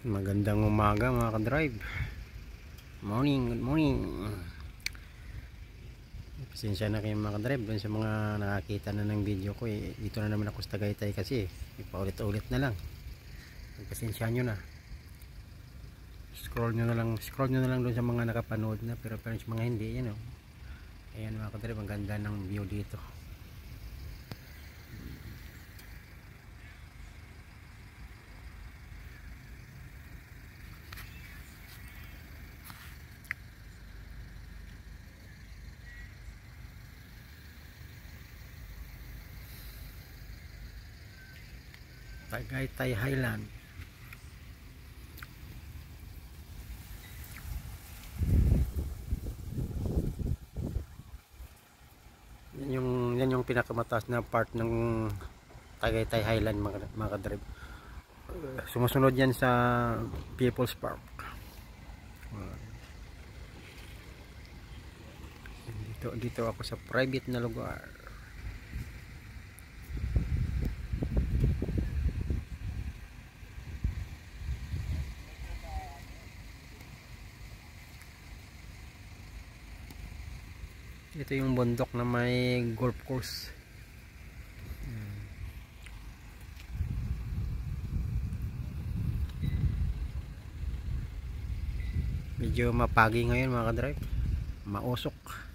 Magandang umaga mga ka-drive. Good morning. Pasensya na kayo mga ka-drive dun sa mga nakakita na ng video ko Dito na naman ako sa Tagaytay kasi ipaulit-ulit na lang. Pasensya nyo na. Scroll nyo na lang dun sa mga nakapanood na, pero sa mga hindi, ayan mga ka-drive, ang ganda ng view dito. Tagaytay Highland. Yan yung pinakamataas na part ng Tagaytay Highland mga ka-drive. Sumusunod yan sa People's Park. Dito ako sa private na lugar. Ito yung bundok na may golf course. Medyo mapagi ngayon mga ka-drive. Mausok.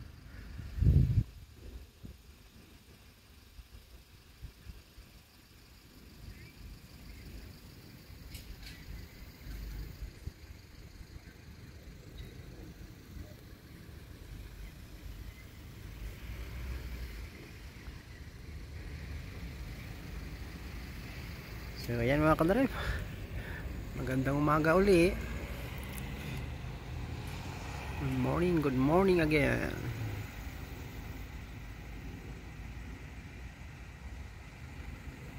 So ayan mga ka-drive, magandang umaga uli. Good morning again.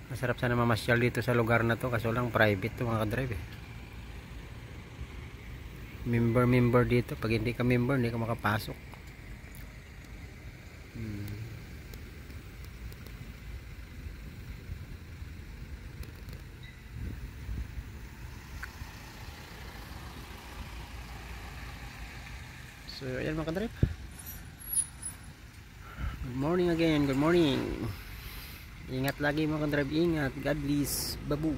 Masarap sana mamasyal dito sa lugar na to, kaso lang private to mga ka-drive Member dito, pag hindi ka member hindi ka makapasok. So ayan mga ka-drive, good morning again, good morning. Ingat lagi mga ka-drive, ingat. God bless, babu.